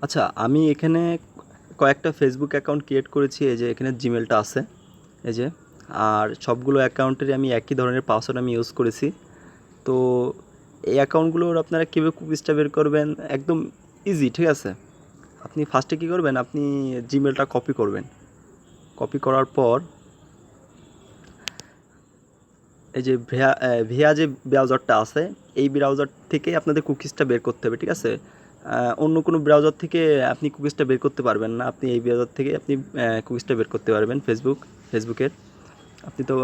আচ্ছা, আমি এখানে কয়েকটা ফেসবুক অ্যাকাউন্ট ক্রিয়েট করেছি। এই যে এখানে জিমেলটা আছে, এই যে। আর সবগুলো অ্যাকাউন্টেরই আমি একই ধরনের পাসওয়ার্ড আমি ইউজ করেছি। তো এই অ্যাকাউন্টগুলোর আপনারা কীভাবে কুকিজটা বের করবেন, একদম ইজি, ঠিক আছে। আপনি ফার্স্টে কী করবেন, আপনি জিমেলটা কপি করবেন। কপি করার পর এই যে ভিয়া যে ব্রাউজারটা আছে, এই ব্রাউজার থেকে আপনাদের কুকিজটা বের করতে হবে, ঠিক আছে। অন্য কোনো ব্রাউজার থেকে আপনি কুকিজটা বের করতে পারবেন না। আপনি এই ব্রাউজার থেকে আপনি কুকিজটা বের করতে পারবেন ফেসবুকের। আপনি তো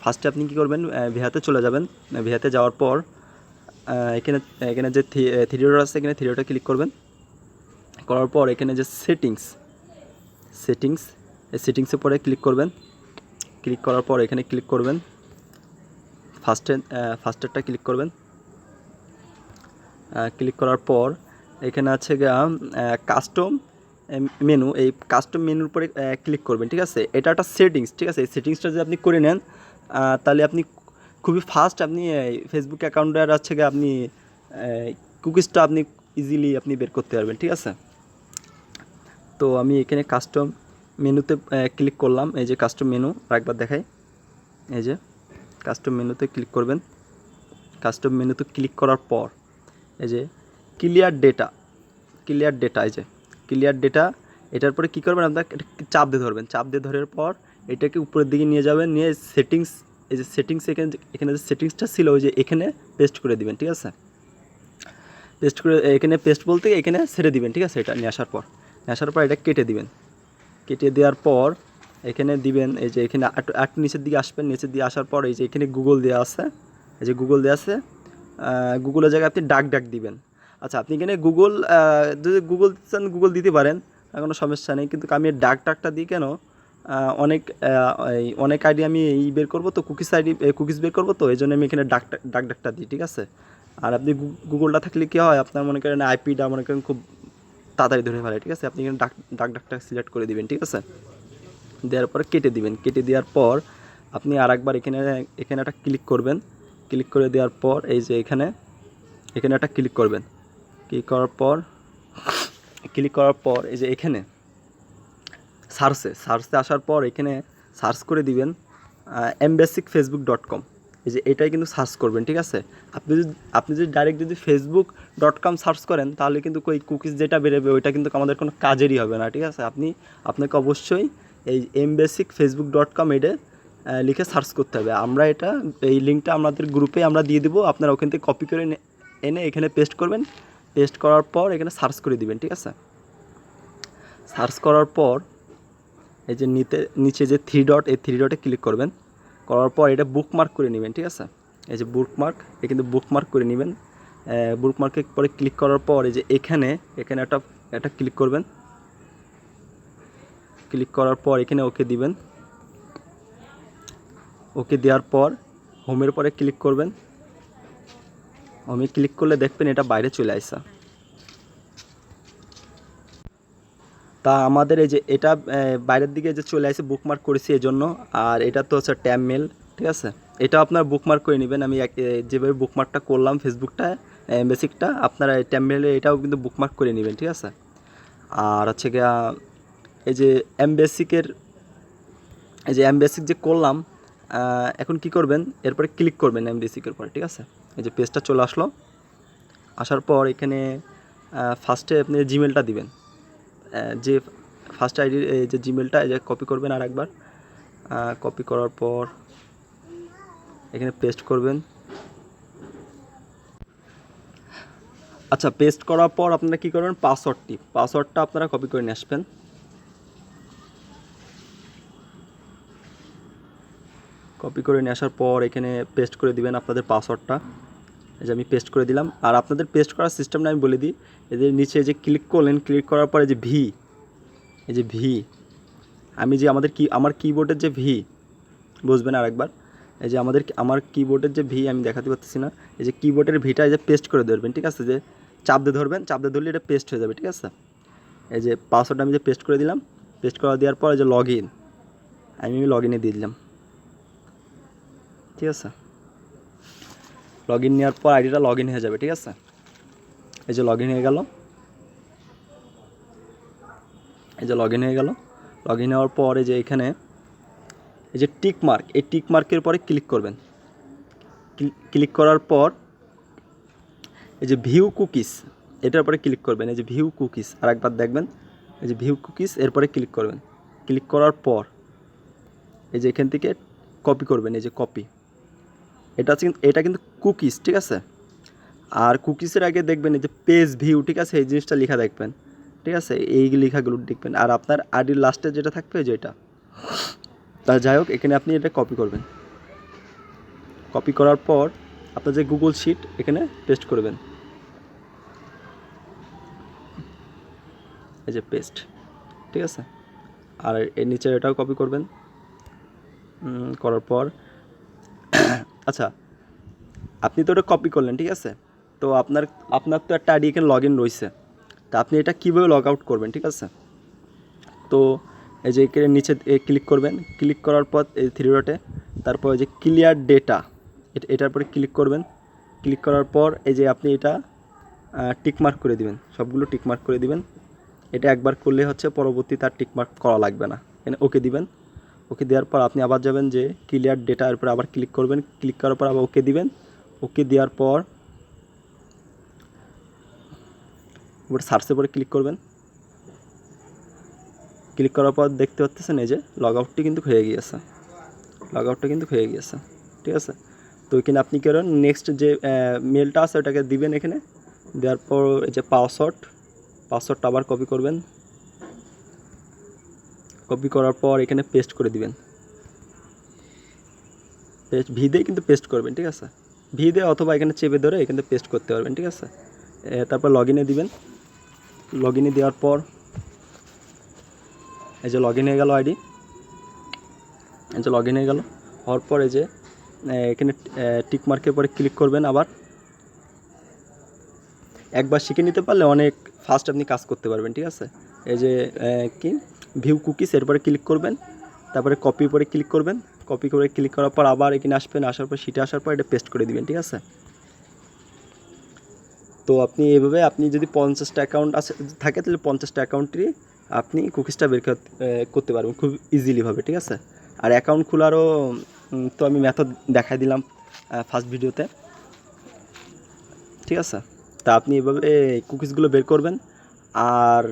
ফার্স্টে আপনি কী করবেন, ভিহাতে চলে যাবেন। ভিহাতে যাওয়ার পর এখানে এখানে যে থ্রি ডট আছে, এখানে থ্রি ডটে ক্লিক করবেন। করার পর এখানে যে সেটিংস এই সেটিংসে পরে ক্লিক করবেন। ক্লিক করার পর এখানে ক্লিক করবেন, ফার্স্টেরটা ক্লিক করবেন। ক্লিক করার পর এখানে আছে কাস্টম মেনু। এই কাস্টম মেনুর উপরে ক্লিক করবেন, ঠিক আছে। এটা একটা সেটিংস, ঠিক আছে। এই সেটিংসটা যদি আপনি করে নেন, তাহলে আপনি খুবই ফাস্ট আপনি ফেসবুক অ্যাকাউন্টের আপনি কুকিজটা আপনি ইজিলি আপনি বের করতে পারবেন, ঠিক আছে। তো আমি এখানে কাস্টম মেনুতে ক্লিক করলাম। এই যে কাস্টম মেনু আরেকবার দেখাই, এই যে কাস্টম মেনুতে ক্লিক করবেন। কাস্টম মেনুতে ক্লিক করার পর এই যে ক্লিয়ার ডেটা, এই যে ক্লিয়ার ডেটা, এটার পরে কী করবেন, আপনার চাপ দিয়ে ধরবেন। চাপ দিয়ে ধরার পর এটাকে উপরের দিকে নিয়ে যাবেন, নিয়ে সেটিংস, এই যে সেটিংস এখানে যে সেটিংসটা ছিল ওই যে এখানে পেস্ট করে দিবেন, ঠিক আছে। পেস্ট করে এখানে পেস্ট বলতে এখানে ছেড়ে দিবেন, ঠিক আছে। এটা নিয়ে আসার পর এটা কেটে দিবেন। কেটে দেওয়ার পর এখানে দিবেন, এই যে এখানে একটু নিচের দিকে আসবেন। নিচের দিকে আসার পর এই যে এখানে গুগল দেওয়া আছে, এই যে গুগল দেওয়া আছে। গুগলের জায়গায় আপনি ডাক দিবেন। আচ্ছা, আপনি এখানে যদি গুগল চান গুগল দিতে পারেন, কোনো সমস্যা নেই। কিন্তু আমি ডাকটা দিই কেন, অনেক আইডি আমি বের করবো তো, কুকিজ বের করবো তো, এই জন্য আমি এখানে ডাকটা দিই, ঠিক আছে। আর আপনি গুগলটা থাকলে কী হয়, আপনার মনে করেন আইপিটা মনে করেন খুব তাড়াতাড়ি ধরে ফেলে, ঠিক আছে। আপনি এখানে ডাকটা সিলেক্ট করে দিবেন, ঠিক আছে। দেওয়ার পর কেটে দিবেন। কেটে দেওয়ার পর আপনি আরেকবার এখানে একটা ক্লিক করবেন। ক্লিক করে দেওয়ার পর এই যে এখানে একটা ক্লিক করবেন। ক্লিক করার পর এই যে এখানে সার্চে আসার পর এখানে সার্চ করে দিবেন mbasicfacebook.com। এই যে এটাই কিন্তু সার্চ করবেন, ঠিক আছে। আপনি যদি ডাইরেক্ট যদি facebook.com সার্চ করেন, তাহলে কিন্তু ওই কুকিজ যেটা বেরোবে ওইটা কিন্তু আমাদের কোনো কাজেরই হবে না, ঠিক আছে। আপনাকে অবশ্যই এই mbasicfacebook.com এটা লিখে সার্চ করতে হবে। এই লিঙ্কটা আমাদের গ্রুপে আমরা দিয়ে দেবো। আপনারা ওখান থেকে কপি করে এনে এখানে পেস্ট করবেন। পেস্ট করার পর এখানে সার্চ করে দিবেন, ঠিক আছে। সার্চ করার পর এই যে নিচে যে থ্রি ডট, এই থ্রি ডটে ক্লিক করবেন। করার পর এটা বুকমার্ক করে নেবেন, ঠিক আছে। এই যে কিন্তু বুকমার্ক করে নেবেন। বুকমার্কে পরে ক্লিক করার পর এই যে এখানে একটা ক্লিক করবেন। ক্লিক করার পর এখানে ওকে দিবেন। ওকে দেওয়ার পর হোমের পরে ক্লিক করবেন। হোমে ক্লিক করলে দেখবেন এটা বাইরে চলে আসা। তা আমাদের এই যে এটা বাইরের দিকে যে চলে আসে বুকমার্ক করেছি এই জন্য। আর এটা তো হচ্ছে ট্যাব মেল, ঠিক আছে। এটা আপনার বুকমার্ক করে নেবেন। আমি যেভাবে বুকমার্কটা করলাম ফেসবুকটা বেসিকটা, আপনারা ট্যাব মেলে এটাও কিন্তু বুকমার্ক করে নেবেন, ঠিক আছে। আর হচ্ছে গিয়া এই যে এমবেসিক যে করলাম, এখন কি করবেন, এরপরে ক্লিক করবেন এমবেসিকের পরে, ঠিক আছে। এই যে পেজটা চলে আসলো। আসার পর এখানে ফার্স্টে আপনি জিমেলটা দিবেন। যে ফার্স্ট আইডির যে জিমেলটা এই যে কপি করবেন আর একবার। কপি করার পর এখানে পেস্ট করবেন। আচ্ছা, পেস্ট করার পর আপনারা কী করবেন, পাসওয়ার্ডটা আপনারা কপি করে নিয়ে আসবেন। কপি করে নিয়ে আসার পর এখানে পেস্ট করে দিবেন আপনাদের পাসওয়ার্ডটা। এই যে আমি পেস্ট করে দিলাম। আর আপনাদের পেস্ট করার সিস্টেমটা আমি বলে দিই। এদের নিচে যে ক্লিক করলেন, ক্লিক করার পরে যে ভি, আমি যে আমার কিবোর্ডের যে ভি, বুঝবেন আরেকবার। এই যে আমার কিবোর্ডের যে ভি, আমি দেখাতে পারতেছি না। এই যে কিবোর্ডের ভিটা এই যে পেস্ট করে ধরবেন, ঠিক আছে। যে চাপ দিয়ে ধরবেন, চাপ দিয়ে ধরলে এটা পেস্ট হয়ে যাবে, ঠিক আছে। এই যে পাসওয়ার্ডটা আমি যে পেস্ট করে দিলাম। পেস্ট করে দেওয়ার পর এই যে আমি লগ ইনে দিয়ে দিলাম, ঠিক আছে। লগ ইন নেওয়ার পর আইডিটা লগ ইন হয়ে যাবে, ঠিক আছে। এই যে লগ ইন হয়ে গেল। এই যে লগ ইন হয়ে গেল। লগ ইন হওয়ার পর এই যে এখানে এই যে টিক মার্ক, এই টিক মার্কের পরে ক্লিক করবেন। ক্লিক করার পর এই যে ভিউ কুকিজ, এটার পরে ক্লিক করবেন। এই যে ভিউ কুকিজ আর একবার দেখবেন, এই যে ভিউ কুকিজ, এরপরে ক্লিক করবেন। ক্লিক করার পর এই যে এখান থেকে কপি করবেন, এই যে কপি। এটা কিন্তু কুকিজ, ঠিক আছে। আর কুকিজের আগে দেখবেন এই যে পেজ ভিউ, ঠিক আছে, এই জিনিসটা লেখা দেখবেন, ঠিক আছে, এই লেখাগুলো দেখবেন। আর আপনার আইডির লাস্টে যেটা থাকবে যে এটা, তা যাই হোক, এখানে আপনি এটা কপি করবেন। কপি করার পর আপনার যে গুগল শিট এখানে পেস্ট করবেন, এই যে পেস্ট, ঠিক আছে। আর এর নিচে এটাও কপি করবেন। করার পর আচ্ছা, আপনি তো ওটা কপি করলেন, ঠিক আছে। তো আপনার তো একটা আইডি এখানে লগ ইন রয়েছে। তা আপনি এটা কীভাবে লগ আউট করবেন, ঠিক আছে। তো এই যে এখানে নিচে ক্লিক করবেন। ক্লিক করার পর এই থ্রি ডটে, তারপর এই যে ক্লিয়ার ডেটা, এটার পরে ক্লিক করবেন। ক্লিক করার পর এই যে আপনি এটা টিকমার্ক করে দিবেন, সবগুলো টিকমার্ক করে দিবেন। এটা একবার করলে হচ্ছে, পরবর্তীতে আর টিকমার্ক করা লাগবে না। এখানে ওকে দিবেন। ওকে দেওয়ার পর আপনি আবার যাবেন যে ক্লিয়ার ডেটা, এরপর আবার ক্লিক করবেন। ক্লিক করার পর আবার ওকে দিবেন। ওকে দেওয়ার পর এবার সার্চের পরে ক্লিক করবেন। ক্লিক করার পর দেখতে পাচ্ছেন এই যে লগ আউটটি কিন্তু হয়ে গিয়েছে। লগ আউটটা কিন্তু হয়ে গিয়েছে, ঠিক আছে। তো এখানে আপনি করেন নেক্সট যে মেলটা আছে ওটাকে দিবেন এখানে। দেওয়ার পর এই যে পাসওয়ার্ডটা আবার কপি করবেন। কপি করার পর এখানে পেস্ট করে দিবেন। ভি দিয়ে কিন্তু পেস্ট করবেন, ঠিক আছে। ভি দিয়ে অথবা এখানে চেপে ধরে এখানে পেস্ট করতে পারবেন, ঠিক আছে। তারপর লগ ইনে দিবেন। লগ ইনে দেওয়ার পর এই যে লগ ইন হয়ে গেল আইডি। এই যে লগ ইন হয়ে গেল। হওয়ার পর এই যে এখানে টিক মার্কের পরে ক্লিক করবেন। আবার একবার শিখে নিতে পারলে অনেক ফাস্ট আপনি কাজ করতে পারবেন, ঠিক আছে। এই যে কি ভিউ কুকিজ, এরপরে ক্লিক করবেন। তারপরে কপির পরে ক্লিক করবেন। কপি করে ক্লিক করার পর আবার এখানে আসবেন। আসার পর শিটে আসার পর এটা পেস্ট করে দিবেন, ঠিক আছে। তো আপনি এভাবে, আপনি যদি 50টা অ্যাকাউন্ট থাকে তাহলে 50টা অ্যাকাউন্টেরই আপনি কুকিজটা বের করতে পারবেন খুব ইজিলিভাবে, ঠিক আছে। আর অ্যাকাউন্ট খোলারও তো আমি মেথড দেখাই দিলাম ফার্স্ট ভিডিওতে, ঠিক আছে। তা আপনি এভাবে কুকিজগুলো বের করবেন। আর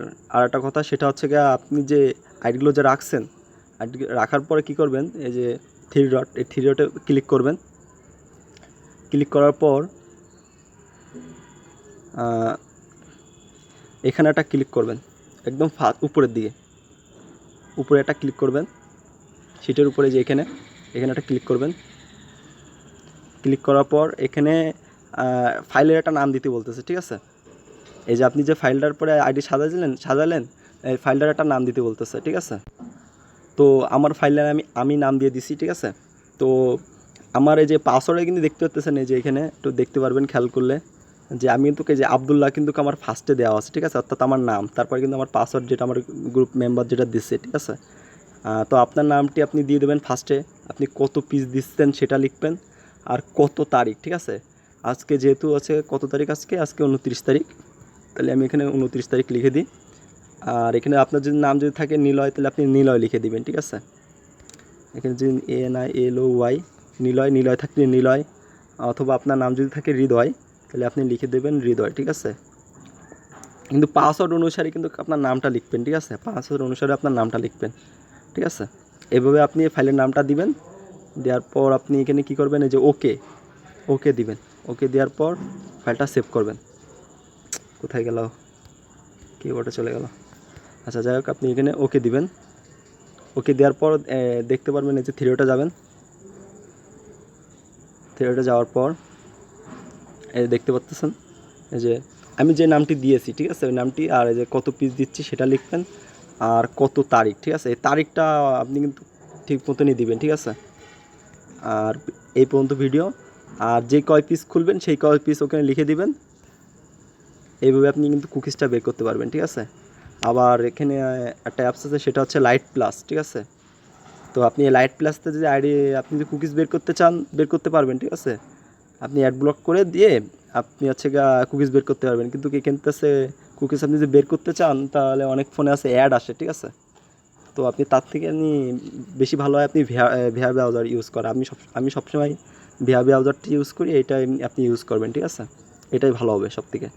একটা কথা, সেটা হচ্ছে গিয়ে আপনি যে আইডিগুলো যে রাখছেন, আইডি রাখার পরে কী করবেন, এই যে থ্রি ডট, এই থ্রি ডটে ক্লিক করবেন। ক্লিক করার পর এখানে একটা ক্লিক করবেন, একদম উপরের দিকে, উপরে একটা ক্লিক করবেন শিটের উপরে, যে এখানে একটা ক্লিক করবেন। ক্লিক করার পর এখানে ফাইলের একটা নাম দিতে বলতেছে, ঠিক আছে। এই যে আপনি যে ফাইলটার পরে আইডি সাজালেন, এই ফাইলটার একটা নাম দিতে বলতেছে, ঠিক আছে। তো আমার ফাইলের আমি নাম দিয়ে দিছি, ঠিক আছে। তো আমার এই যে পাসওয়ার্ডে কিন্তু দেখতে পাচ্ছেন, এই যে এখানে একটু দেখতে পারবেন খেয়াল করলে, যে আমি কিন্তু যে আবদুল্লাহ কিন্তু আমার ফার্স্টে দেওয়া আছে, ঠিক আছে, অর্থাৎ আমার নাম, তারপরে কিন্তু আমার পাসওয়ার্ড যেটা আমার গ্রুপ মেম্বার যেটা দিচ্ছে, ঠিক আছে। তো আপনার নামটি আপনি দিয়ে দেবেন ফার্স্টে। আপনি কত পিস দিচ্ছেন সেটা লিখবেন, আর কত তারিখ, ঠিক আছে। আজকে যেহেতু আছে কত তারিখ, আজকে 29 তারিখ, তাহলে আমি এখানে 29 তারিখ লিখে দিই। আর এখানে আপনার যদি নাম যদি থাকে নিলয়, তাহলে আপনি নিলয় লিখে দিবেন, ঠিক আছে। এখানে যদি NILOY, নিলয় থাকলে নিলয়, অথবা আপনার নাম যদি থাকে হৃদয়, তাহলে আপনি লিখে দেবেন হৃদয়, ঠিক আছে। কিন্তু পাসওয়ার্ড অনুসারে কিন্তু আপনার নামটা লিখবেন, ঠিক আছে। পাসওয়ার্ড অনুসারে আপনার নামটা লিখবেন, ঠিক আছে। এভাবে আপনি ফাইলের নামটা দিবেন। দেওয়ার পর আপনি এখানে কী করবেন, এই যে ওকে দিবেন। ওকে দেওয়ার পর ফাইলটা সেভ করবেন। কোথায় গেল, কিবোর্ডে চলে গেল। আচ্ছা, যাই হোক, আপনি এখানে ওকে দিবেন। ওকে দেওয়ার পর দেখতে পারবেন এই যে থ্রিডটে যাবেন। থ্রিডটে যাওয়ার পর এই দেখতে পাচ্ছেন এই যে আমি যে নামটি দিয়েছি, ঠিক আছে, ওই নামটি, আর এই যে কত পিস দিচ্ছি সেটা লিখবেন, আর কত তারিখ, ঠিক আছে। এই তারিখটা আপনি কিন্তু ঠিক মতনই দিবেন, ঠিক আছে। আর এই পর্যন্ত ভিডিও। আর যে কয় পিস খুলবেন সেই কয় পিস ওখানে লিখে দিবেন। এইভাবে আপনি কিন্তু কুকিজটা বের করতে পারবেন, ঠিক আছে। আবার এখানে একটা অ্যাপস আছে, সেটা হচ্ছে লাইট প্লাস, ঠিক আছে। তো আপনি লাইট প্লাসতে যদি আপনি যদি কুকিজ বের করতে চান, বের করতে পারবেন, ঠিক আছে। আপনি অ্যাড ব্লক করে দিয়ে আপনি হচ্ছে কুকিজ বের করতে পারবেন, কিন্তু এখানতে কুকিজ আপনি যদি বের করতে চান তাহলে অনেক ফোনে আছে অ্যাড আসে, ঠিক আছে? তো আপনি তার থেকে বেশি ভালো হয় আপনি ভিআর ব্রাউজার ইউজ করা। আমি সবসময় ভিআর ব্রাউজারটি ইউজ করি, এইটাই আপনি ইউজ করবেন, ঠিক আছে? এটাই ভালো হবে সবথেকে।